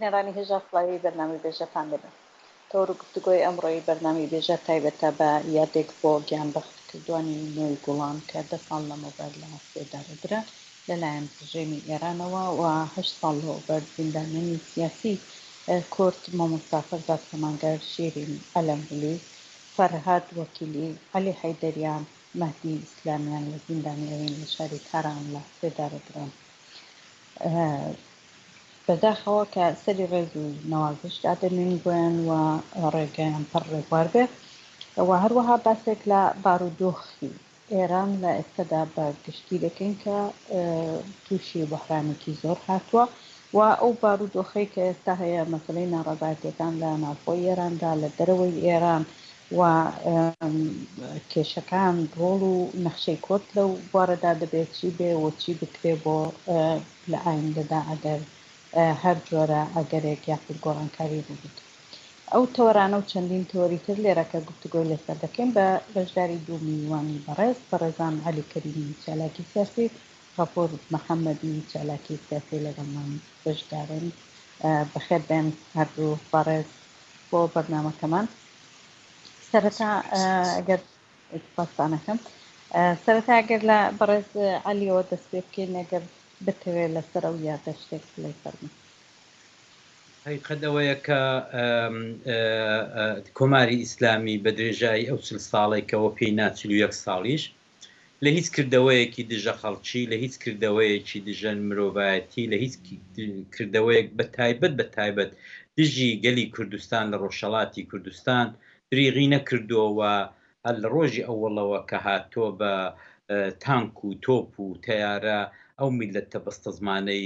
هێرانی هێژە فڵاوی بەرنامی بێژەتان دەبێت تۆڕ گفتوگۆی ئەمڕۆی بەرنامی بێژە تایبەتە بە یادێک بۆ گیانبەختکردوانی نوێی گوڵان کە 10 ساڵ لەمەوبەر لە سێدارەدرا لەلایەن پژێمی ئێرانەوە و 8 ساڵ لەوبەر زیندانیانی سیاسی کورد مامۆستا فەرزاد کەمانگەر، شیرین ئەلەمگولی، فەرهاد وەکیلی، عەلی حەیدەریان، مەهدی ئیسلامیان لە زیندانیەوەین لە شاری کاران لە سێدارەدران. بەداخەوە کە سەری ڕێز و نەوازش دادەنوێن بۆیان و ڕێگەیان پڕ ڕێبوار بێت و هەروەها باسێک لە بارودۆخی ئێران لە ئێستادا بە گشتی دەکەین کە تووشی بەحرانێکی زۆر هاتووە و ئەو بارودۆخەی کە ئێستا هەیە مەسەلەی ناڕەباتیەکان لە ناوخۆی ئێراندا لە دەرەوەی ئێران و کێشەکان ڕۆڵ و نەخشەی کۆت لەو بوارەدا دەبێت چی بێ و چی بکرێ بۆ لە ئایندەدا ئەگەر هەر جۆرە ئەگەرێک یاخود گۆڕانکاری بوویت. ئەو تەوەرانە و چەندین تۆری تر لێرەکە گفتوگۆی لەسەر دەکەین بە بەشداری دوو میوانی بەڕێزان عەلی کەریمی چالاکی سیاسی، غەفور محەممەدی چالاکی سیاسی لەگەڵمان بەشدارن. بەخێر بێن هەردوو بەڕێز بۆ بەرنامەکەمان. سەرەتا ئەگەر پاسانەکەم سەرەتا ئەگەر لە بەڕێز عەلیەوە دەست پێ بکەین ئەگەر بتەوێت لەسەر ئەو یادە شتێک بڵێ فەرموو. حقیقەت ئەوەیە کە کۆماری ئیسلامی بە درێژایی ئەو 40 ساڵێکەوە پێی ناچل و 1 ساڵیش لە هیچ کردەوەیەکی دژە خەڵکی، لە هیچ کردەوەیەکی دژە مرۆڤایەتی، لە هیچ کردەوەیەک بە تایبەت دژی گەلی کوردستان لە ڕۆژهەڵاتی کوردستان دریغی نەکردووە. هەر لە ڕۆژی ئەوڵەوە کە هاتۆ بە تانک و تۆپ و تەیارە ئەو میلەتە بەستە زمانەی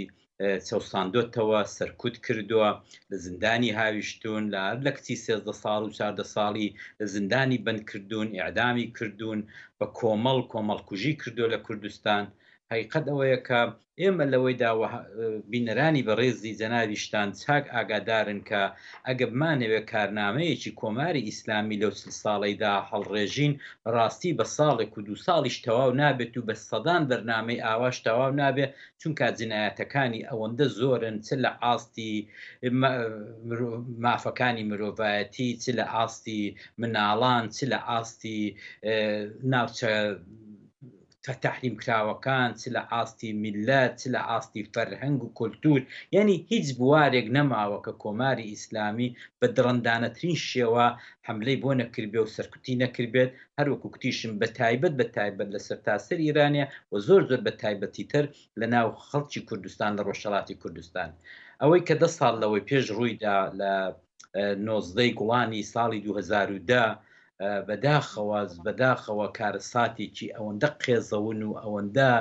چەوساندۆتەوە، سەرکوت کردووە، لە زیندانی هاویشتون، لە کچی 13 ساڵ و 14 ساڵی لە زیندانی بند کردوون، ئیعدامی کردوون، بە کۆمەڵکوژی کردووە لە کوردستان. حقیقەت ئەوەیە کە ئێمە لەوەیدا بینەرانی بە ڕێزی جەناویشتان چاک ئاگادارن کە ئەگە بمانەوێت کارنامەیەکی کۆماری ئیسلامی لەو 40 ساڵەیدا هەڵڕێژین ڕاستی بە ساڵێک و 2 ساڵیش تەواو نابێت و بە سەدان بەرنامەی ئاواش تەواو نابێت، چونکە جنایەتەکانی ئەوەندە زۆرن، چ لە ئاستی مافەکانی مرۆڤایەتی، چ لە ئاستی مناڵان، چ لە ئاستی ناوچە تەحریم کراوەکان، چ لە ئاستی میلەت، چ لە ئاستی فەرهەنگ و کولتور. یعنی هیچ بوارێک نەماوە کە کۆماری ئیسلامی بە دڕندانەترین شێوە حملەی بۆ نەکردبێ و سەرکوتی نەکردبێت. هەروەکو کتیشم بە تایبەت لە سەرتاسەر ئیرانیا و زۆر بە تایبەتی تر لە ناو خەڵکی کوردستان لە ڕۆژهەڵاتی کوردستان. ئەوەی کە 10 ساڵ لەوەی پێش ڕوویدا لە 19 گوڵانی ساڵی 2010 بەداخەوە کارەساتێکی ئەوەندە قێزەون و ئەوەندە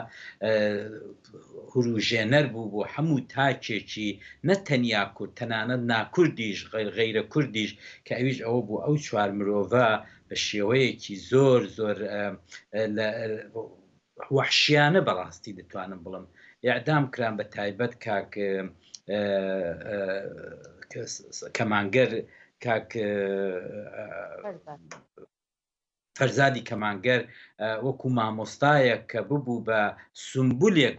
هوروژێنەر بوو بۆ هەموو تاکێکی نەتەنیا کورد، تەنانەت ناکوردیش غەیرە کوردیش، کە ئەویش ئەوە بوو ئەو 4 مرۆڤە بە شێوەیەکی زۆر وەحشیانە بەڕاستی دەتوانم بڵم ئیعدام کران. بە تایبەت کاک کەمانگەر، کاک فەرزادی کەمانگەر وەکو مامۆستایە کە ببوو بە سمبولێک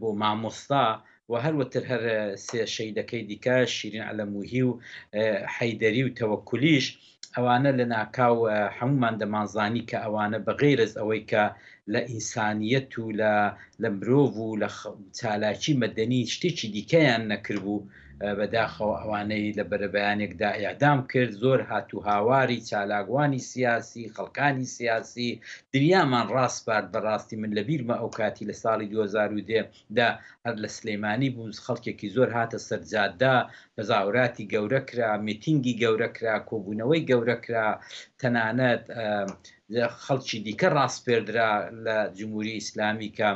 بۆ مامۆستا و هەروەتر هەر سێ شەیدەکەی دیکە شیرین ئەلەموهی و حەیدەری و تەوەکولیش، ئەوانە لە ناکاو هەمومان دەمانزانی کە ئەوانە بەغێرز ئەوەی کە لە ئینسانیەت و لە مرۆڤ و لە چالاکی مەدەنی شتێکی دیکەیان نەکردبوو، بەداخەوە ئەوانەی لە بەرەبەیانێکدا ئیعدام کرد. زۆر هاتوو هاواری چالاکوانی سیاسی، خەڵکانی سیاسی دنیامان ڕاست بارد. بەڕاستی من لە بیرمە ئەو کاتی لە ساڵی 2010دا هەر لە سلەیمانی بوو، خەڵکێکی زۆر هاتە سەرجاددا، تەزاوراتی گەورە کرا، میتینگی گەورە کرا، کۆبوونەوەی گەورە کرا، تەنانەت خەڵکی دیکە ڕاستپێردرا لە جمهوری ئیسلامی کە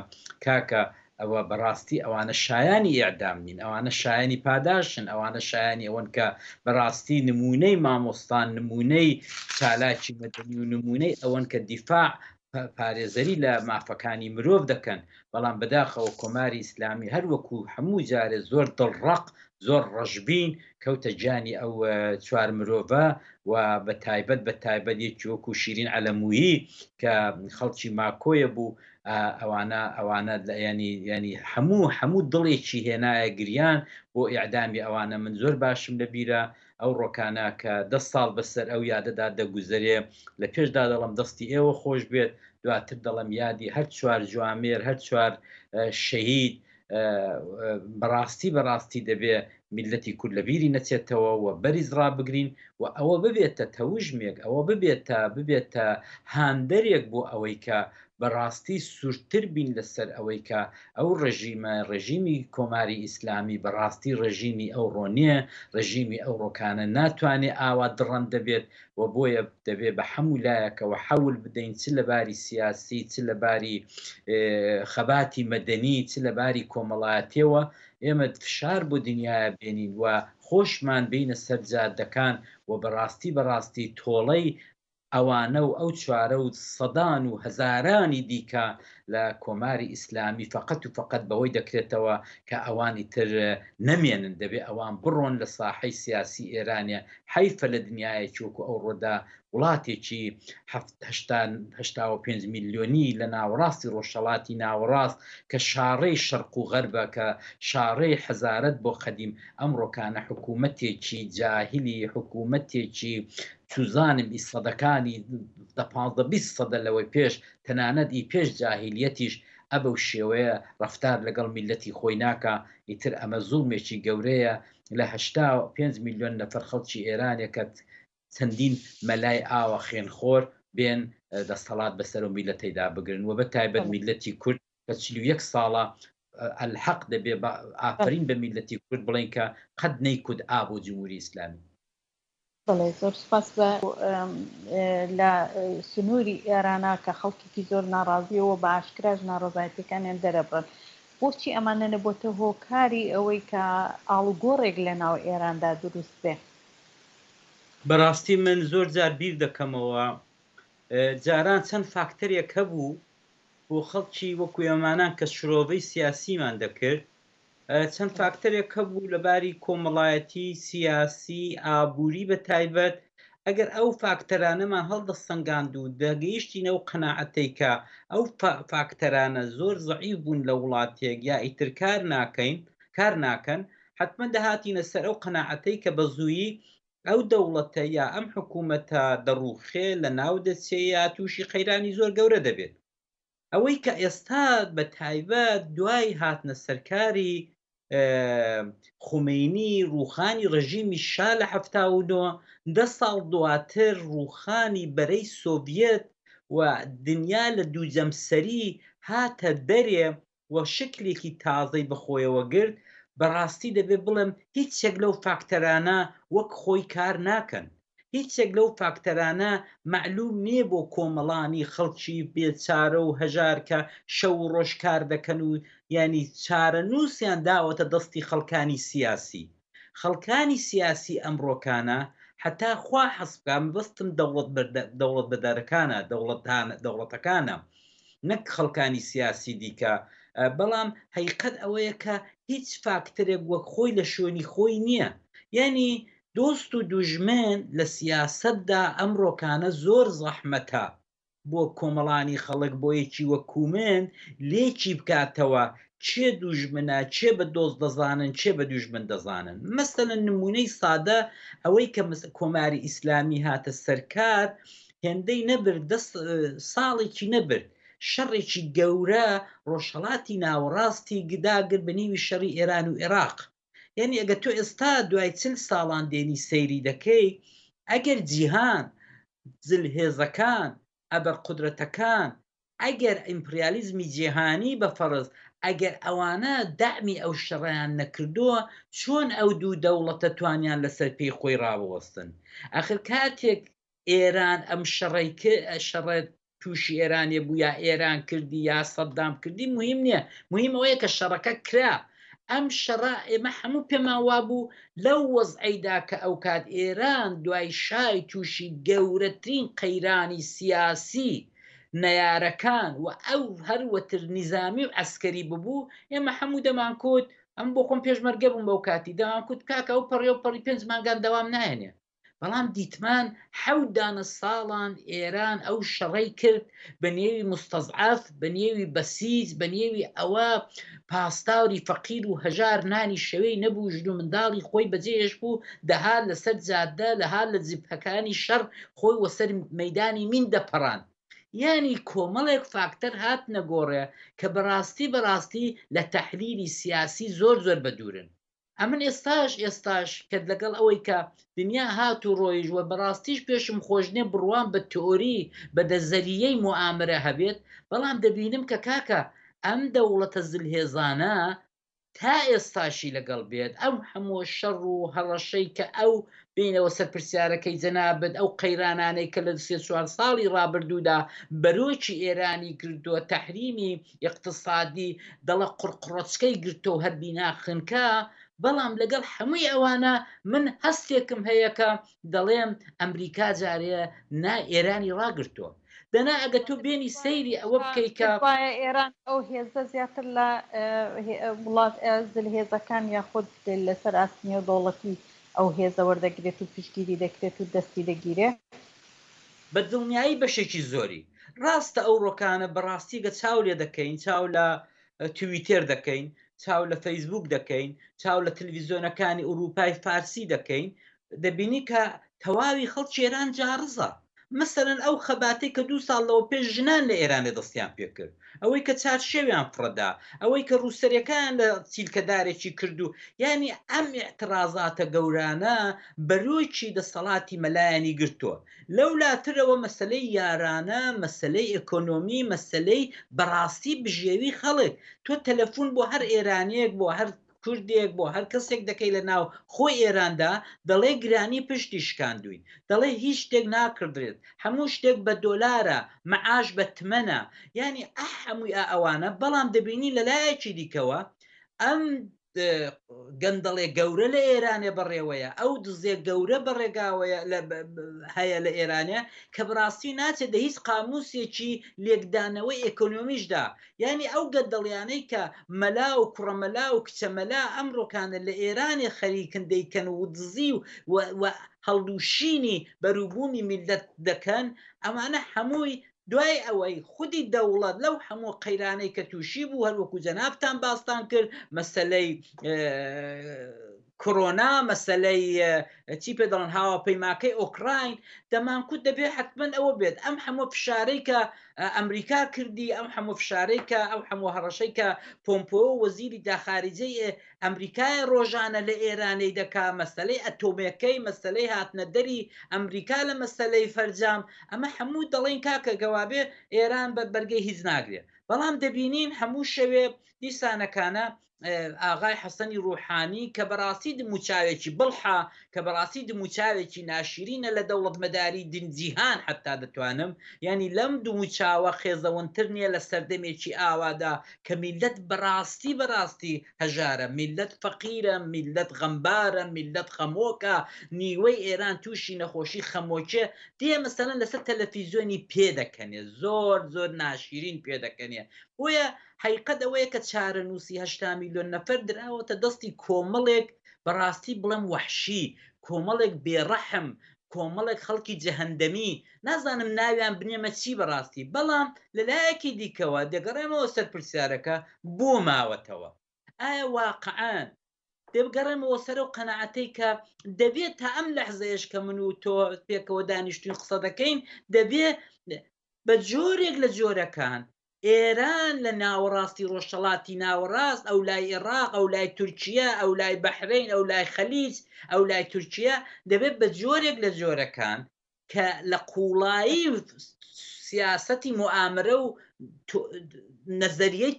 کاکە ئەوە بەڕاستی ئەوانە شایانی ئیعدام نین، ئەوانە شایانی پاداشن، ئەوانە شایانی ئەوەن کە بەڕاستی نمونەی مامۆستان، نمونەی چالاکی مەدەنی و نمونەی ئەوەن کە دیفاع پارێزەری لە مافەکانی مرۆڤ دەکەن. بەڵام بەداخەوە کۆماری ئیسلامی هەروەکو هەموو جارێ زۆر دڵڕق، زۆر ڕەشبین کەوتە گیانی ئەو 4 مرۆڤە و بە تایبەت یەکی وەکو شیرین عەلەمویی کە خەڵکی ماکۆیە بوو، ئەوانە ینی هەموو دڵێکی هێنایە گریان بۆ ئیعدامی ئەوانە. من زۆر باشم لەبیرە ئەو ڕۆکانە کە 10 ساڵ بەسەر ئەو یادەدا دەگوزەرێ، لە پێشدا دەڵم دەستی ئێوە خۆش بێت، دواتر دەڵم یادی هەر 4 جوامێر، هەر 4 شەهید بەڕاستی دەبێ میلەتی کورد لە بیری نەچێتەوە و بەریز ڕابگرین و ئەوە ببێتە تەوژمێک، ئەوە ببێتە هاندەرێک بۆ ئەوەی کە بەڕاستی سوورتر بین لەسەر ئەوەی کە ئەو ڕژیمی کۆماری ئیسلامی بەڕاستی ڕژیمی ئەو ڕۆنیە، ڕژیمی ئەو ڕۆکانە ناتوانێت ئاوا دڕەن دەبێت و بۆیە دەبێت بە هەموو لایەکەوە حەول بدەین، چ لەباری سیاسی، چ لەباری خەباتی مەدەنی، چ لەباری کۆمەڵایەتیەوە ئێمە فشار بۆ دنیاە بێنین و خۆشمان بینە سەر جادەکان و بەڕاستی تۆڵەی ئەوانە و ئەو چوارە و سەدان و هەزارانی دیکە لە کۆماری ئیسلامی فقط بەوەی دەکرێتەوە کە ئەوانی تر نەمێنن، دەبێت ئەوان بڕۆن لە ساحەی سیاسی ئێرانە. حیفە لە دنیایەکی وەکو ئەو ڕۆدا وڵاتێکی 85 میلیۆنی لە ناوەڕاستی ڕۆژهەڵاتی ناوەڕاست کە شارەی شەرق و غەربە، کە شارەی حەزارەت بۆ قەدیم، ئەمڕۆکانە حکوومەتێکی جاهلی، حکوومەتێکی سوزانم ئیسەدەکانی 15-20 سەدە لەوەی پێش، تەنانەت پێش جاهلیەتیش ئەبە و شێوەیە ڕەفتار لەگەڵ میلەتی خۆی ناکە. ئیتر ئەمە زوڵمێکی گەورەیە لە 85 میلیۆن نەفەر خەڵکی ئێرانێکە چەندین مەلای ئاوە خێنخۆر بێن دەسەڵات بەسەر و میلەتەیدا بگرن و بە تایبەت میلەتی کورد کە 41 ساڵە الحەق دەبێ ئافرین بە میلەتی کورد بڵێن کە قەت نەیکوت ئابوو جمهوری ئیسلامی. بەڵێ زۆر سپاس بە لە سنووری ئێرانە کە خەڵکێکی زۆر ناڕازیەوە بە ئاشکراش ناڕەزایەتیەکانیان دەرەبڕن، بۆچی ئەمانە نەبووتە هۆکاری ئەوەی کە ئاڵوگۆڕێک لە ناو ئێراندا دروست بێ؟ بەڕاستی من زۆر جار بیر دەکەمەوە جاران چەند فاکتەرێک هەبوو بۆ خەڵکی وەکو ئێمانان کە شرۆڤەی سیاسیمان دەکرد، چەند فاکتەرێک هەبوو لەباری کۆمەڵایەتی، سیاسی، ئابووری بە تایبەت. ئەگەر ئەو فاکتەرانەمان هەڵدەستەنگاند و دەگەیشتینەوە قەناعەتەی کە ئەو فاکتەرانە زۆر زەعیف بوون لە وڵاتێک یا ئیتر کار ناکەن، حتمما دەهاتینە سەر ئەو قەناعەتەی کە بە زوویی ئەو دەوڵەتە یا ئەم حکوومەتە دەڕوخێ لە ناو دەچێ یا تووشی قەیرانی زۆر گەورە دەبێت. ئەوەی کە ئێستا بە تایبەت دوای هاتنە سەرکاری خومینی ڕوخانی ڕژیمی شا لە 10 ساڵ دواتر ڕوخانی بەرەی سۆڤیەت و دنیا لە دووجەمسەری هاتە دەرێ و شکلێکی تازەی بەخۆیەوە گرت، بەڕاستی دەبێت بڵێم هیچێک لەو فاکتەرانە وەک خۆی کار ناکەن، هیچێک لەو فاکتەرانە معلوم نییە بۆ کۆمەڵانی خەڵکی بێچارە و هەژار کە شەو و ڕۆژ کار دەکەن و ینی چارە نووسیان داوەتە دەستی خەڵکانی سیاسی. خەڵکانی سیاسی ئەمڕۆکانە حتا خوا حەسبکە بەستم دەوڵەت بەدارەکانە، دەوڵەتەکانە، نەک خەڵکانی سیاسی دیکە. بەڵام حقیقەت ئەوەیە کە هیچ فاکتەرێک وەک خۆی لە شوێنی خۆی نییە. یعنی دۆست و دوژمن لە سیاسەتدا ئەمڕۆکانە زۆر زەحمەتە بۆ کۆمەڵانی خەڵک، بۆ یەکی وەکو من لێکی بکاتەوە چێ دوژمنە، چێ بە دۆست دەزانن، چێ بە دوژمن دەزانن. مەسەلەن نمونەی سادە ئەوەی کە ئیسلامی ئیسلامی هاتە سەرکار هێندەی نەبرد، ساڵێکی نەبرد، شەڕێکی گەورە ڕۆژهەڵاتی ناوەڕاستی گداگر بە نێوی شەڕی ئێران و عێراق. یعنی ئەگە تۆ ئێستا دوای 40 ساڵان دێنی سەیری دەکەی، ئەگەر جیهان جلهێزەکان، ئەبەر قودرەتەکان، ئەگەر ئیمپریالیزمی جیهانی بەفەرز، ئەگەر ئەوانە دامی ئەو شەڕیان نەکردووە، چۆن ئەو دوو دەوڵەتە توانیان لەسەر پێی خۆی ڕاوەوەستن؟ ئاخر کاتێک ئێران ئەم شەڕێت تووشی ئێرانێ بوو یا ئێران کردی یا سەددام کردی مهم نییە، مهم ئەوەیە کە شەڕەکە کرا. ئەم شەڕە ئێمە هەموو پێمان وابوو لەو وەزعەیدا کە ئەو کات ئێران دوای شای تووشی گەورەترین قەیرانی سیاسی نەیارەکان و ئەو هەروەتر نیزامی و عەسکەری ببوو، ئێمە هەموو دەمانکوت، ئەم بۆ خۆم پێشمەرگە بووم بەو کاتی دەمانکوت کاکە ئەو پەڕێ و پەڕی 5 مانگان دەوام نایەنێ. بەڵام دیتمان 7 ساڵان ئێران ئەو شەڕەی کرد بە نێوی مستەزعاف، بە نێوی بەسیج، بە نێوی ئەوە پاسداوری فەقیر و هەژار نانی شەوەی نەبوو، ژن و منداڵی خۆی بەجێهێش بوو، دەهات لەسەر جادە لەهات لە جیبهەکانی شەڕ خۆی وەسەر مەیدانی مین دەپەڕان. یعنی کۆمەڵێک فاکتەر هات نەگۆڕێ کە بەڕاستی لە تەحلیلی سیاسی زۆر بەدورن. ئەمن ئێستاش کە لەگەڵ ئەوەی کە دنیا هات و ڕۆیژ وە بەڕاستیش پێشم خۆشنێ بڕوان بە تئۆری بە دەزەریەی موامرە هەبێت، بەڵام دەبینم کە کاکە ئەم دەوڵەتە زلهێزانە تا ئێستاشی لەگەڵ بێت ئەو هەموو شەڕ و هەڕەشەی کە ئەو بینەوە سەرپرسیارەکەی جەنابەت ئەو قەیرانانەی کە لە 3-4 ساڵی ڕابردوودا بەرۆکی ئێرانی کردووە، تەحریمی اقتصادی دەڵە قڕقڕۆچکەی گرتۆ هەربینا خنکە. بەڵام لەگەڵ هەمووی ئەوانە من هەستێکم هەیە کە دەڵێم ئەمریکا جارەیە نا ئێرانی ڕاگرتووە. دەنا ئەگە تۆ بێنی سەیری ئەوە بکەیت کە ئێران ئەو هێزە زیاتر لە وڵات زلهێزەکان یاخود لەسەر ئاسنیە دەوڵەتی ئەو هێزە وەردەگرێت و پشتگیری دەکرێت و دەستی دەگیرێت بە دڵنیایی بەشێکی زۆری. ڕاستە ئەو ڕۆکانە بەڕاستیگە چاو لێ دەکەین، چاو لە تویتر دەکەین، چاو لە فەیسبوک دەکەین، چاو لە تەلەڤیزیۆنەکانی ئوروپای فارسی دەکەین، دەبینی کە تەواوی خەڵکی ئێران جارزە. مەسەرەن ئەو خەباتەی کە 2 ساڵەوە پێش ژنان لە ئێرانە دەستیان پێکرد، ئەوەی کە چارشێویان فڕەدا، ئەوەی کە ڕووسەریەکان لە چیلکەدارێکی کردو. یعنی ئەم ئێعترازاتە گەورانە بەرۆکی دەسەڵاتی مەلایانی گرتووە. لەولاترەوە مەسلەی یارانە، مەسلەی ئەکۆنۆمی، مەسلەی بەڕاستی بژێوی خەڵک. تۆ تەلەفۆن بۆ هەر ئێرانیەک، بۆ هەر کوردێک، بۆ هەر کەسێک دەکەی لە ناو خۆی ئێراندا، دەڵێ گرانی پشتی شکاندوین، دەڵێ هیچ شتێک ناکردرێت، هەموو شتێک بە دۆلارە، مەعاش بە تمەنە. یعنی هەمووی ئەوانە. بەڵام دەبینی لەلایەکی دیکەوە ئەم گەندەڵێ گەورە لە ئێرانێ بەڕێوەیە، ئەو دزێ گەورە بەڕێگاوەیە هەیە لە ئێرانە کە بڕاستی ناچێت دە هیچ قاموسێکی لێکدانەوەی ئێکۆنۆمیشدا. یعنی ئەو گەندەڵیانەی کە مەلا و کوڕەمەلا و کچەمەلا ئەمڕۆکانە لە ئێرانێ خەریکن دەیکەن و دزی و هەڵدوشینی بەروبوومی میلەت دەکەن، ئەمانە هەمووی دوای ئەوەی خودی دەوڵەت لەو هەموو قەیرانەی کە تووشی بوو، هەروەکو جەنابتان باستان کرد، مەسەلەی کۆرۆنا، مەسەلەی چی پێ دەڵێن هاواپەیماکەی ئۆکراین، دەمانکوت دەبێت حتمما ئەوە بێت ئەم هەموو فشارەی کە ئەمریکا کردی، ئەم هەموو فشارەی کە ئەو هەموو هەڕەشەی کە پۆمپۆ وەزیری داخارجەی ئەمریکای ڕۆژانە لە ئێرانەی دەکا، مەسەلەی ئەتۆمەکەی، مەسەلەی هاتنەدەری ئەمریکا لە مەسەلەی فەرجام، ئەمە هەموو دەڵێن کاکە گەوابێ ئێران بە بەرگەی هیچ ناگرێت. بەڵام دەبینین هەموو شەوێ دیسانەکانە ئاغای حەسەنی ڕوحانی کە بەڕاستی دموچاوێکی بڵحە، کە بەڕاستی دموچاوێکی ناشرینە لە دەوڵەت مەداری جیهان حتا دەتوانم، ینی لەم دوموچاوە خێزەوەنتر نییە لە سەردەمێکی ئاوادا کە میلەت بەڕاستی هەژارە، میلەت فەقیرە، میلەت غەمبارە، میلەت خەمۆکە، نیوەی ئێران تووشی نەخۆشی خەمۆکێ دێ مەسەلەن لەسەر تەلەڤیزیۆنی پێدەکەنێ، زۆر ناشرین پێدەکەنێ. بۆیە حقیقەت ئەوەیە کە چارەنووسی 8 میلیۆن نەفەر دراوەتە دەستی کۆمەڵێک بەڕاستی بڵێم وەحشی، کۆمەڵێک بێڕەحم، کۆمەڵێک خەڵکی جەهەندەمی، نازانم ناویان بنێمە چی بەڕاستی. بەڵام لەلایەکی دیکەوە دەگەڕێمەوە سەرپرسیارەکە بۆ ماوەتەوە. ئایا واقعان دەبگەڕێمەوە سەر و قەنەعەتەی کە دەبێت تا ئەم لەحزەیەش کە من و تۆ پێکەوە دانیشتوین قسە دەکەین، دەبێت بە جۆرێک لە جۆرەکان ئێران لە ناوەڕاستی ڕۆژهەڵاتی ناوەڕاست، ئەو لای عێراق، ئەو لای تورکیا، ئەو لای بەحرین، ئەو لای خەلیج، ئەو لای تورکیا، دەبێت بە جۆرێک لە جۆرەکان کە لە قوڵایی سیاسەتی موامرە و نەزەریەی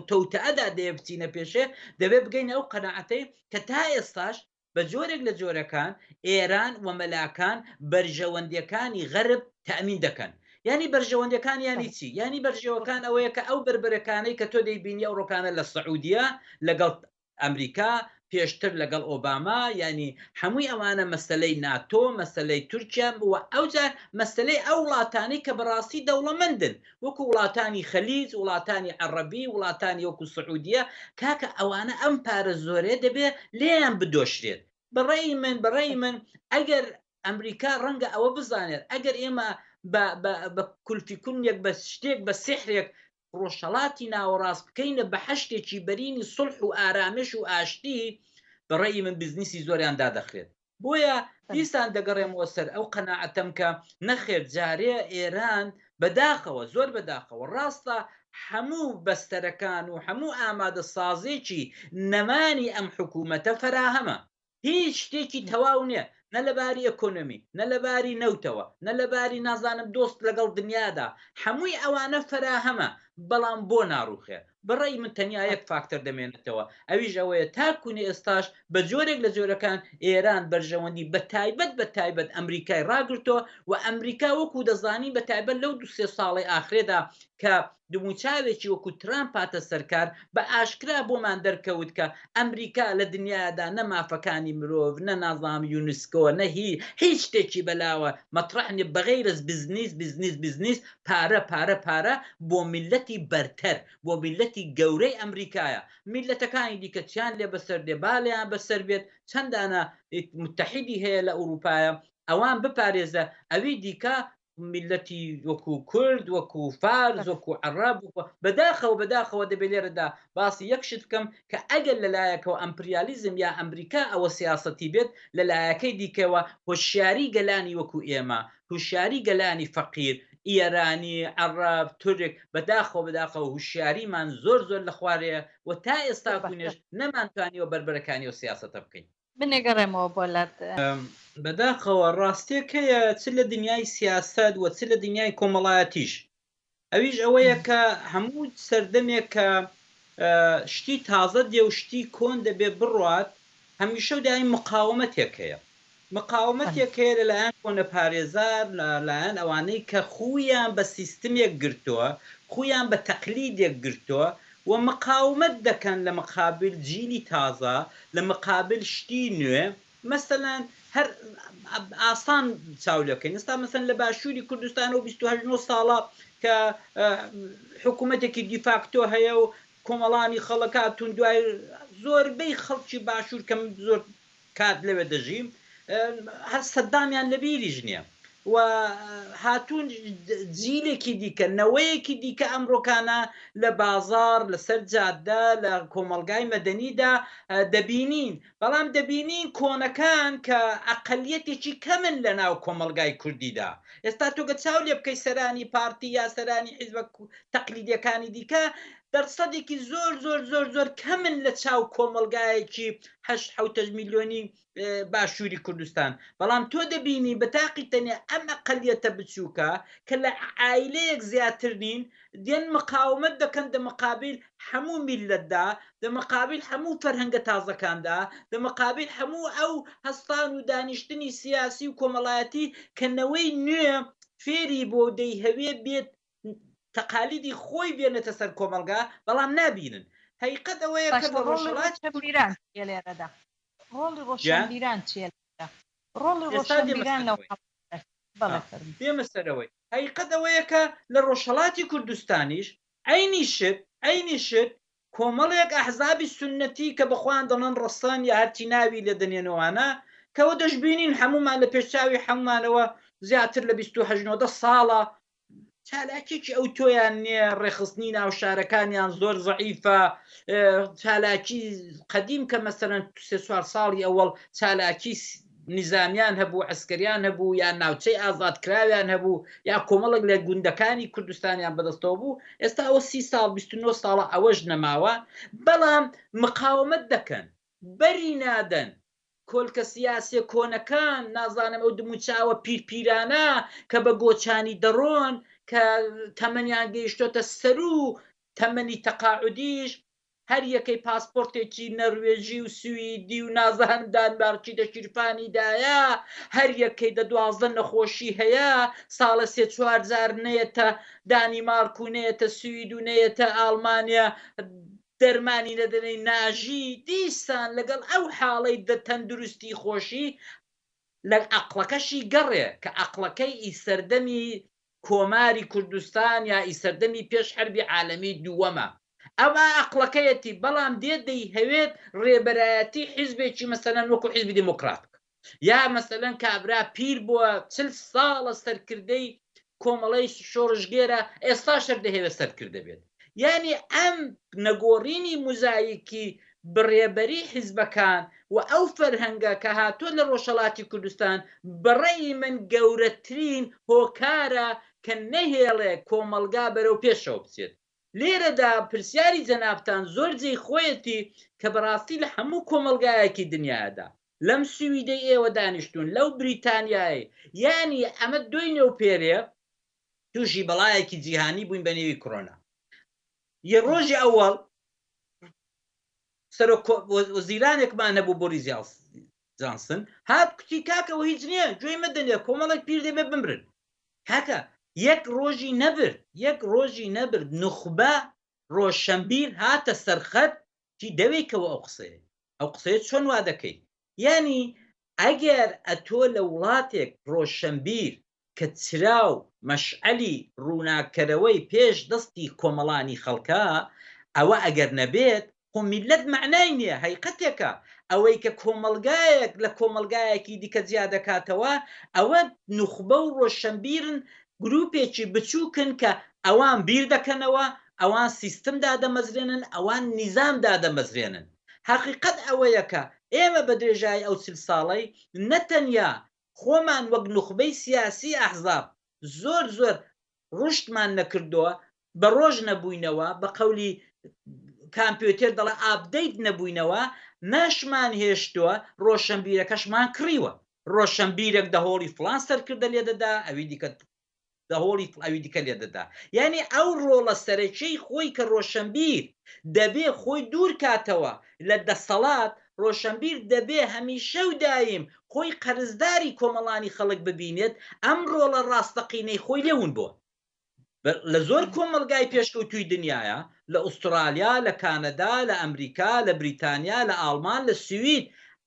تەوتەعەدا دەبچینە پێشێ، دەبێت بگەین ئەو قەنەعەتەی کە تا ئێستاش بە جۆرێک لە جۆرەکان ئێران و مەلاکان بەرژەوەندیەکانی غەرب تەئمین دەکەن. ینی بەرژەوەندەکان یانی چی؟ ینی بەرژەوەکان ئەوەیە کە ئەو بربەرەکانەی کە تۆ دەیبینی ئەو ڕۆکانە لە سعودیە لەگەڵ ئەمریکا، پێشتر لەگەڵ ئۆباما، ینی هەمووی ئەوانە مەسەلەی ناتۆ، مەسەلەی تورکیا و ئەوجار مەسەلەی ئەو وڵاتانی کە بەڕاستی دەوڵەمەندن، وەکو وڵاتانی خەلیج، وڵاتانی عەرەبی، وڵاتانی وەکو سعودیە، کاکە ئەوانە ئەم پارە زۆرێ دەبێت لێیان بدۆشرێت. بەڕێی من ئەگەر ئەمریکا ڕەنگە ئەوە بزانێت ئەگەر ئێمە بە کولفی کونیەک بە شتێک بە سحرێک ڕۆژهەڵاتی ناوەڕاست بکەینە بە حەشتێکی بەرینی سڵح و ئارامش و ئاشتی بەڕێی من بزنسی زۆریان دادەخرێت. بۆیە دیسان دەگەڕێمەوە سەر ئەو قەناعەتەم کە نەخێر جارێ ئێران بەداخەوە زۆر بەداخەوە ڕاستە هەموو بەستەرەکان و هەموو ئامادە سازێکی نەمانی ئەم حکوومەتە فراهەمە، هیچ شتێکی تەواو نییە، نە لەباری ئەکۆنۆمی، نە لەباری نەوتەوە، نە لەباری نازانم دۆست لەگەڵ دنیادا، هەمووی ئەوانە فراهەمە، بەڵام بۆ ناڕوخێ. بەڕێی من تەنیا یەک فاکتەر دەمێنێتەوە، ئەویش ئەوەیە تاکوونی ئێستاش بە جۆرێک لە جۆرەکان ئێران بەرژەوەندی بە تایبەت ئەمریکای ڕاگرتۆ و ئەمریکا وەکو دەزانی بە تایبەت لەو 2-3 ساڵی ئاخرێدا کە دموچاوێکی وەکو ترامپ هاتە سەرکار بە ئاشکرا بۆمان دەرکەوت کە ئەمریکا لە دنیادا نە مافەکانی مرۆڤ، نە نازام یونسکۆ، نە هیچ شتێکی بەلاوە مەطرحنی بەغەیرز بزنس پارە بۆ میلەتی بەرتەر، بۆ میلەتی گەورەی ئەمریکایە. میلەتەکانی دیکە چیان لێ بەسەر دێ باڵیان بەسەر بێت، چەندانە متحیدی هەیە لە ئەوروپایە ئەوان بپارێزە، ئەوی دیکە میلەتی وەکو کورد، وەکو فارس، وەکو عەرەب بەداخەوە دەبێت لێرەدا باسی یەکشت بکەم کە ئەگەر لەلایەکەوە ئەمپریالیزم یا ئەمریکا ئەوە سیاسەتی بێت، لەلایەکەی دیکەوە هۆشیاری گەلانی وەکو ئێمە، هوشیاری گەلانی فەقیر، ئیرانی، عەرەب، تورک بەداخەوە هوشیاریمان زۆر لە خوارەیە و تا ئێستا کوونێش نەمانتوانیەوە بربەرەکانی و سیاسەتە بکەین. بنێگەڕێمەوە بۆلات بەداخەوە ڕاستێک هەیە چ لە دنیای سیاست و چ لە دنیای کۆمەڵایەتیش، ئەویش ئەوەیە کە هەموو سەردەمێک کە شتی تازە دێ و شتی کۆن دەبێ بڕوات، هەمیشە دای مقاومەتێک هەیە، مقاومەتێک هەیە لەلایەن کۆنە پارێزار، لەلایەن ئەوانەی کە خویان بە سیستمێک گرتووە، خویان بە تەقلیدێک گرتووە و مقاومەت دەکەن لە مقابل جیلی تازە، لە مقابل شتی نوێ. مەسەلەن هەر ئاسان چاولەکەین ئێستا مەسەن لە باشووری کوردستان و 28 ساڵە کە حکوومەتێکی دیفاکتۆ هەیە و کۆمەڵانی خەڵکاتون دوای زۆربەی خەڵکی باشوور کەم زۆر کات لەوێ دەژیم هەر سەدامیان لە بیریش نییە و هاتوون جیلێکی دیکە، نەوەیەکی دیکە ئەمڕۆکانە لە بازار، لەسەر جادە، لە کۆمەلگای مەدەنیدا دەبینین، بەڵام دەبینین کۆنەکان کە ئەقەلیەتێکی کەمن لە ناو کۆمەلگای کوردیدا. ئێستا تۆگە چاو لێ بکەی سەرانی پارتی یا سەرانی حیزبە تەقلیدیەکانی دیکە دەرسەدێکی زۆر کەمن لە چاو کۆمەلگایەکی 8 میلیۆنی باشووری کوردستان، بەڵام تۆ دەبینی بە تاقی تەنیا ئەم ئەقەلیەتە بچووکە کە لە عائیلەیەک زیاتر نین دێن مقاومەت دەکەن دە مقابل هەموو میلەتدا، دە مقابل هەموو فەرهەنگە تازەکاندا، دە مقابل هەموو ئەو هەستان و دانیشتنی سیاسی و کۆمەڵایەتی کە نەوەی نوێ فێری بۆ دەیهەوێ بێت تەقالیدی خۆی بێنێتە سەر کۆمەلگا، بەڵام نابینن. حقیقەت ئەوەیە کە بە ڕۆژهەڵات لێرەدا ڕۆڵی ڕۆشنبیران چیە؟ ڕۆڵی ڕۆشنبیران لەو دێمە سەرەوەی حقیقەت ئەوەیە کە لە ڕۆژهەڵاتی کوردستانیش عینی شت کۆمەڵێک ئەحزابی سونەتی کە بەخوان دەڵێن ڕەسەن یا هەرچی ناوی لە دەنێنەوەوانە کەەوە دەشبینین هەمومان لە پێشچاوی هەمومانەوە زیاتر لە 28 ساڵە چالاکیی ئەو تۆیان نییە، ڕێخستنی ناو شارەکانیان زۆر زەعیفە، چالاکی قەدیم کە مەسەرەن 3 ساڵی ئەوەڵ چالاکی نظامیان هەبوو، ئەسکەریان هەبوو، یان ناوچەی ئازادکراویان هەبوو، یا کۆمەڵک لە گوندەکانی کوردستانیان بەدەستەوە بوو. ئێستا ئەوە 30 ساڵ 29 ساڵە ئەوەش نەماوە، بەڵام مقاومەت دەکەن، بەری نادەن. کۆلکە سیاسێ کۆنەکان نازانم ئەو دموچاوە پیرپیرانە کە بە گۆچانی دەڕۆن کە تەمەنیان گەیشتۆتە سەر و تەمەنی تەقاعودیش، هەر یەکەی پاسپۆرتێکی نەروێژی و سویدی و نازانم دانمارکی دەشیرفانیدایە، هەر یەکەی 12 نەخۆشی هەیە، ساڵە 3-4 جار نەیەتە دانیمارک و نەیەتە سوید و نەیەتە ئاڵمانیا دەرمانی نەدەنەی ناژی. دیسان لەگەڵ ئەو حاڵەی تەندروستی خۆشی لە عەقڵەکەشی گەڕێ کە عەقڵەکەی ئیسەردەمی کۆماری کوردستان یا ئیسەردەمی پێش حەربی عالەمی دووەمە، ئەمە عەقڵەکەیەتی، بەڵام دێ دەیهەوێت ڕێبەرایەتی حیزبێکی مەسەلەن وەکو حیزبی دموکرات یا مەسەلەن کابرا پیر بووە 40 ساڵە سەرکردەی کۆمەڵەی شۆڕژگێرە ئێستا شەر دەهێوە سەرکردە بێت. یعنی ئەم نەگۆڕینی موزاییکی بڕێبەری حیزبەکان و ئەو فەرهەنگە کە هاتووە لە ڕۆژهەڵاتی کوردستان بەڕێی من گەورەترین هۆکارە کە نەهێڵێ کۆمەلگا بەرەو پێشەوە بچێت. لێرەدا پرسیاری جەنابتان زۆر جێی خۆیەتی کە بەڕاستی لە هەموو کۆمەلگایەکی دنیادا لەم سویدەی ئێوە دانیشتون لەو بریتانیایی یانی ئەمە دوی نێوپێرێ تووشی بەڵایەکی جیهانی بووین بە نێوی کۆرۆنا. یە ڕۆژی ئەوەڵ وەزیرانێکمان هەبوو بۆریس جانسن هات کوتی کاکەوە هیچ نییە گوێی مەدەنێ کۆمەڵێک پیر دەبێ بمرن. کاکە یەک ڕۆژی نەبرد نوخبە ڕۆژشەمبیر هاتە سەرخەت تی دەوێکەوە ئەو قسەیە چۆن وا دەکەیت؟ یعنی ئەگەر ئەتۆ لە وڵاتێک ڕۆژشەمبیر کە چراو مەشعەلی ڕووناکەرەوەی پێش دەستی کۆمەڵانی خەڵکە ئەوە ئەگەر نەبێت خۆ میلەت معنای نییە حقیقەتێکە. ئەوەی کە کۆمەلگایەک لە کۆمەلگایەکی دیکە جیا دەکاتەوە ئەوە نوخبە و ڕۆژشەمبیرن گروپێکی بچووکن کە ئەوان بیر دەکەنەوە ئەوان سیستمدا دەمەزرێنن ئەوان نیزامدا دەمەزرێنن. حقیقەت ئەوەیەکە ئێمە بە درێژایی ئەو 40 ساڵەی نەتەنیا خۆمان وەک نوخبەی سیاسی ئەحزاب زۆر ڕشتمان نەکردووە بە ڕۆژ نەبووینەوە بە قەولی کامپیوتێر دەڵێ ئابدەیت نەبووینەوە ناشمان هێشتووە ڕۆژشەمبیرەکەشمان کڕیوە. ڕۆژشەمبیرێک دەهۆڵی فلان سەرکردە لێ دەدا ئەوی دیکە دەهۆڵی ئەوی دیکە لێ دەدا. یعنی ئەو ڕۆڵە سەرەکیەی خۆی کە ڕۆژشەمبیر دەبێ خۆی دوور کاتەوە لە دەسەڵات ڕۆژشەمبیر دەبێ هەمیشە و دایم خۆی قەرزداری کۆمەڵانی خەڵک ببینێت ئەم ڕۆڵە ڕاستەقینەی خۆی لێون بووە. لە زۆر کۆمەلگای پێشکەوتووی دنیاە لە ئوسترالیا لە کانەدا لە ئەمریکا لە بریتانیا لە ئاڵمان لە سوید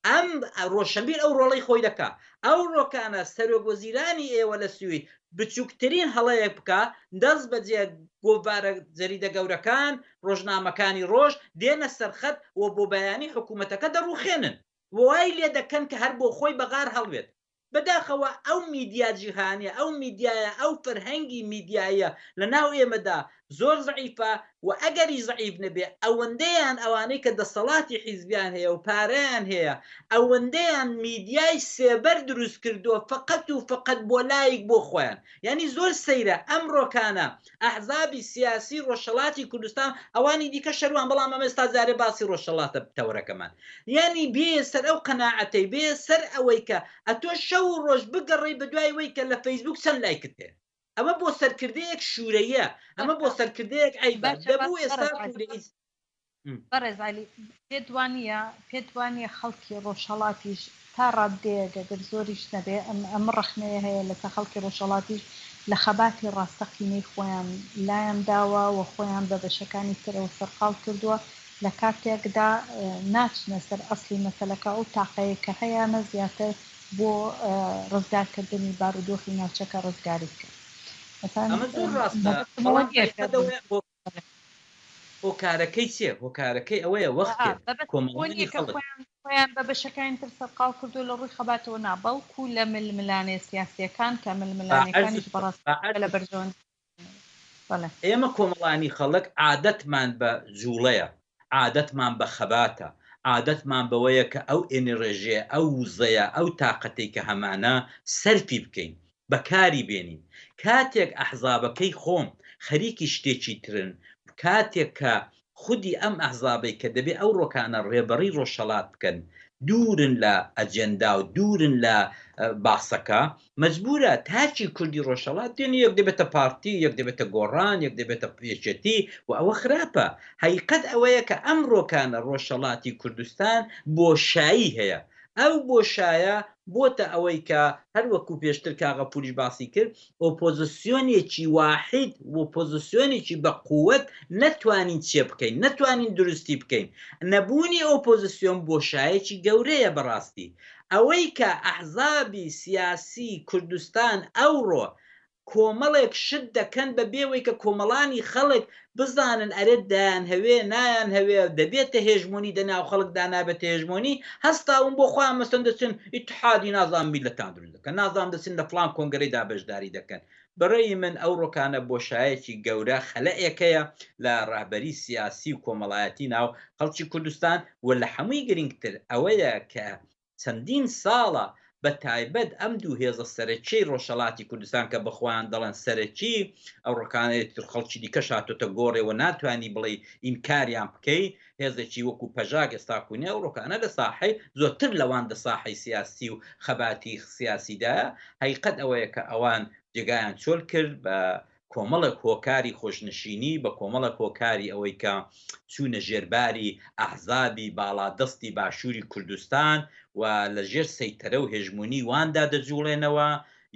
ئەم ڕۆژشەمبیر ئەو ڕۆڵەی خۆی دەکا. ئەو ڕۆکانە سەرۆکوەزیرانی ئێوە لە سوید بچووکترین هەڵەیەک بکە دەست بەجێ گۆڤارە جەریدە گەورەکان ڕۆژنامەکانی ڕۆژ دێنە سەرخەت و بۆ بەیانی حکوومەتەکە دەڕوخێنن وای لێ دەکەن کە هەر بۆ خۆی بەغار هەڵوێت. بەداخەوە ئەو میدیا جیهانیە ئەو میدیایە ئەو فەرهەنگی میدیایە لە ناو ئێمەدا زۆر زعیفە و ئەگەری زعیف نەبێ ئەوەندەیان ئەوانەی کە دەسەڵاتی حیزبیان هەیە و پارەیان هەیە ئەوەندەیان میدیای سێبەر دروست کردووە فقط و فقط بۆ لایک بۆ خۆیان. یعنی زۆر سەیرە ئەم ڕۆکانە ئەحزابی سیاسی ڕۆژهەڵاتی کوردستان ئەوانی دیکە شەروان بەڵام ئەمە ئێستا جارێ باسی ڕۆژهەڵاتە تەورەکەمان. یعنی بێ سەر ئەو قەناعەتەی بێ سەر ئەوەی کە ئەتۆ شەو و ڕۆژ بگەڕێ بە دوای وەی کە لە فەیسبوک چەند لایکت هەیە. ئەمە بۆ سەرکردەیەک شوورەیە ئەمە بۆ سەرکردەیەک ئەیبەر دەبوو ئێستا بەڕێزعلی پێتوانیە خەڵکی ڕۆژهەڵاتیش تا ڕادەیەگە گەر زۆریش نەبێ ئەم ڕەخنەیە هەیە لەسەر خەڵکی ڕۆژهەڵاتیش لە خەباتی ڕاستەقینەی خۆیان لایەن داوە و خۆیان بە بەشەکانی ترەوە سەرقاڵ کردووە لە کاتێکدا ناچنە سەر ئەسلی مەسەلەکە ئەو تاقەیە کە هەیەە زیاتر بۆ ڕزگارکردنی بارودۆخی ناوچەکە ڕزگاری کرد. هۆکارەکەی چێ هۆکارەکەی ئەوەیە وەختێ خۆیان بە بەشەکانی تر سەرقاڵ کردو لە ڕووی خەباتەوە نابەڵکو لە ململانێ سیاسیەکان کە ململانەکانیش بەڕاست لە بەرژەوەن. ئێمە کۆمەڵانی خەڵک عادەتمان بە جوڵەیە عادەتمان بە خەباتە عادەتمان بەوەیە کە ئەو ئێنێڕێژێ ئەو وزەیە ئەو تااقەتەی کە هەمانە سەرفی بکەین بەکاری بێنین. کاتێک ئەحزابەکەی خۆم خەریکی شتێکی ترن کاتێک کە خودی ئەم ئەحزابەی کە دەبێ ئەو ڕۆکانە ڕێبەڕی ڕۆژهەڵات بکەن دوورن لە ئەجەندا و دوورن لە باسەکە مەجبورە تاچی کوردی ڕۆژهەڵات دێن یەک دەبێتە پارتی یەک دەبێتە گۆڕان یەک دەبێتە پێچەتی و ئەوە خراپە. حقیقەت ئەوەیە کە ئەم ڕۆکانە ڕۆژهەڵاتی کوردستان بۆشایی هەیە. ئەو بۆشایە بۆتە ئەوەی کە هەروەکو پێشتر کاغا پولیش باسی کرد ئۆپۆزیسیۆنێکی واحد و پۆزیسیۆنێکی بە قووەت نەتوانین چێ بکەین نەتوانین درستی بکەین. نەبوونی ئۆپۆزیسیۆن بۆشایەکی گەورەیە بەڕاستی. ئەوەی کە ئەحزابی سیاسی کوردستان ئەوڕۆ کۆمەڵێک شت دەکەن بە بێوەی کە کۆمەڵانی خەڵک بزانن ئەرێ دایان هەوێ نایان هەوێ دەبێتە هێژمۆنی دەناو خەڵکدا نابێتە هێژمۆنی هەستاون بۆ خۆیان مەسەن دەچن ئیتحادی نازان میلەتان دروست دەکەن نازان دەچن لە فڵان کۆنگرەیدا بەشداری دەکەن بەڕێی من ئەو ڕۆکانە بۆشایەکی گەورە خەلەیەکەیە لە ڕاهبەری سیاسی و کۆمەڵایەتی ناو خەڵکی کوردستان و لە هەمووی گرنگتر ئەوەیە کە چەندین ساڵە بە تایبەت ئەم دوو هێزە سەرەکیی ڕۆژهەڵاتی کوردستان کە بەخۆیان دەڵێن سەرەکی ئەو ڕۆکانەیە خەڵکی دیکە هاتۆتە گۆڕێەوە ناتوانانی بڵێ ئینکاریان بکەی هێزێکی وەکو پەژاک ئێستاکوونێ ئەو ڕۆکانە لە ساحەی زۆرتر لەوان لە ساحەی سیاسی و خەباتی سیاسیدایە حقیقەت ئەوەیە کە ئەوان جێگایان چۆل کرد بە کۆمەڵێک هۆکاری خۆشنشینی بە کۆمەڵێک هۆکاری ئەوەی کە چوونە ژێرباری ئەحزابی باڵادەستی باشووری کوردستان و لە ژێر سەیتەرە و هێژمونی واندا دەجوڵێنەوە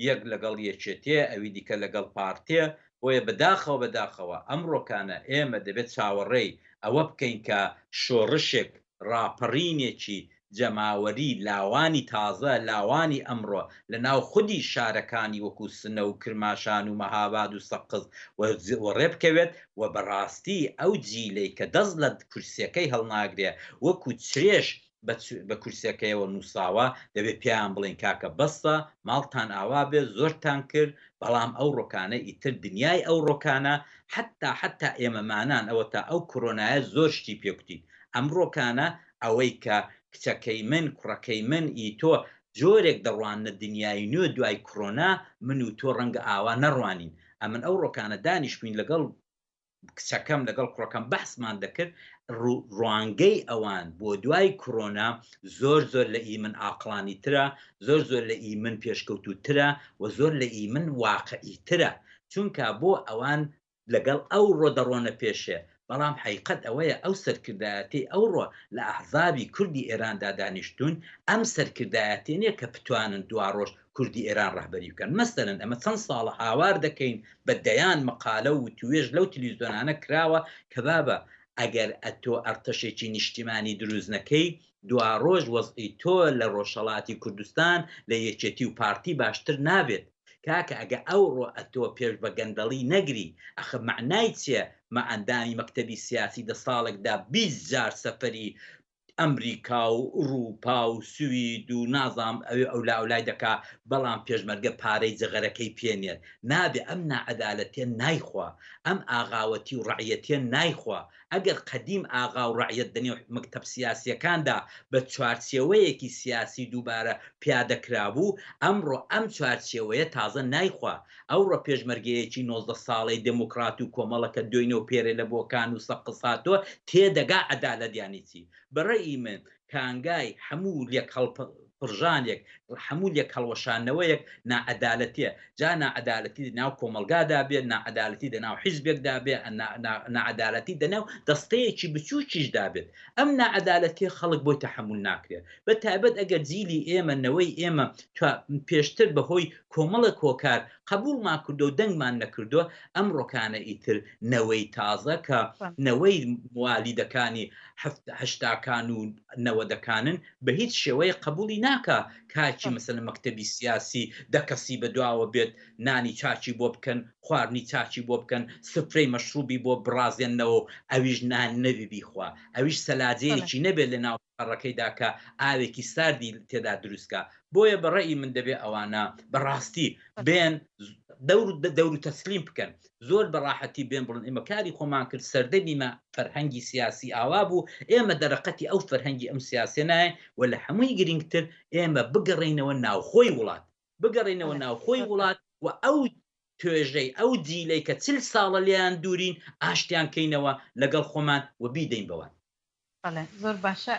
یەک لەگەڵ یەکێتێ ئەوی دیکە لەگەڵ پارتێ بۆیە بەداخەوە ئەم ڕۆکانە ئێمە دەبێت چاوەڕێی ئەوە بکەین کە شۆڕشێک ڕاپەڕینێکی جەماوەری لاوانی تازە لاوانی ئەمڕۆ لە ناو خودی شارەکانی وەکو سنە و کرماشان و مەهاباد و سەقز وەڕێ بکەوێت و بەڕاستی ئەو جیلەی کە دەست لە کورسیەکەی هەڵناگرێ وەکو چرێش بە کورسەکەیەوە نووساوە دەبێت پیان بڵین کاکە بەستە ماڵتان ئاوا بێ زۆرتان کرد بەڵام ئەو ڕۆکانە ئیتر دنیای ئەو ڕۆکانە حتا ئێمەمانان ئەوە تا ئەو کۆرۆنایە زۆر شتی پێکوتی ئەم ڕۆکانە ئەوەی کە کچەکەی من کوڕەکەی من ئیتۆ جۆرێک دەڕوانە دنیای نوێ دوای کۆرۆنا من و تۆ ڕەنگە ئاوا نەڕوانین ئەمن ئەو ڕۆکانە دانیشتین لەگەڵ کچەکەم لەگەڵ کوڕەکەم بەحسمان دەکرد ڕوانگەی ئەوان بۆ دوای کۆرۆنا زۆر لە ئیمن ئاقلانی ترە زۆر لە ئیمن پێشکەوتوترە و زۆر لە ئیمن واقعی ترە چونکە بۆ ئەوان لەگەڵ ئەو ڕۆ دەڕۆنە پێشێ بەڵام حقیقەت ئەوەیە ئەو سەرکردایەتی ئەوڕۆ لە ئەحزابی کوردی ئێراندا دانیشتون ئەم سەرکردایەتی نییە کە بتوانن دوا ڕۆژ کوردی ئێران ڕەهبەری بکەن مەسەرەن ئەمە چەند ساڵە هاوار دەکەین بە دەیان مەقالە و توێژ لەو تەلەڤیزیۆنانە کراوە کە بابە ئەگەر ئەتۆ ئەرتەشێکی نیشتیمانی دروست نەکەی دوا ڕۆژ وەزعی تۆ لە ڕۆژهەڵاتی کوردستان لە یەکێتی و پارتی باشتر نابێت کاکە ئەگە ئەو ڕۆ ئەتۆ پێش بە گەندەڵی نەگری ئەخە معنای چیە مە ئەندامی مەکتەبی سیاسی دە ساڵێکدا 20 جار سەفەری ئەمریکا و ئوروپا و سوید و نازام ئەوێ ئەولای دەکا بەڵام پێشمەرگە پارەی جەغەرەکەی پێنێت نابێ ئەم نائەدالەتێن نایخوا ئەم ئاغاوەتی و ڕەعیەتێن نایخوا ئەگەر قەدیم ئاغا و ڕەعیەت دەنێ مەکتەب سیاسیەکاندا بە چوارچێوەیەکی سیاسی دووبارە پیادەکرابوو ئەمڕۆ ئەم چوارچێوەیە تازە نایخوا ئەوڕۆ پێشمەرگەیەکی 19 ساڵەی دموکرات و کۆمەڵەکە دوێنەوە پێرە لە بۆکان و سەقساتۆ تێدەگا عەدالەتیانی چی بەڕێی من کانگای هەموو لێک پڕژانێک هەموو لێک هەڵوەشانەوەیەک نائەدالەتیە جا نائەدالەتی ناو کۆمەلگادا بێت نائەدالەتی دەناو حیزبێکدا بێ نائەدالەتی دەناو دەستەیەکی بچووکیشدا بێت ئەم نائەدالەتی خەڵک بۆی تەحەموول ناکرێت بە تایبەت ئەگەر جیلی ئێمە نەوەی ئێمە پێشتر بەهۆی کۆمەڵە کۆکار قبولمان کردو و دەنگمان نەکردووە ئەم ڕۆکانە ئیتر نەوەی تازە کە نەوەی موالیدەکانی هەشتاکان و نەوەدەکانن بە هیچ شێوەیە قبولی ناکە کاچی مەسەلەن مەکتەبی سیاسی دەکەسی بەدواوە بێت نانی چاچی بۆ بکەن خواردنی چاچی بۆ بکەن سفرەی مەشروبی بۆ برازێنەوە ئەویش نان نەبی خوا ئەویش سەلاجەیەکی نەبێت لە ناو قەڕەکەیدا کە ئاوێکی ساردی تێدا دروستکە بۆیە بەڕێی من دەبێت ئەوانە بەڕاستی بێن دەور و تەسلیم بکەن زۆر بەڕاحەتی بێن بڵن ئێمە کاری خۆمان کرد سەردەمیمە فەرهەنگی سیاسی ئاوا بوو ئێمە دەرەقەتی ئەو فەرهەنگی ئەم سیاسێ نایە و لە هەمووی گرنگتر ئێمە بگەڕێینەوە ناوخۆی وڵات و ئەو توێژەی ئەو جیلەی کە 40 ساڵە لێیان دوورین ئاشتیان کەینەوە لەگەڵ خۆمان و بیدەین بەوان زۆر باشە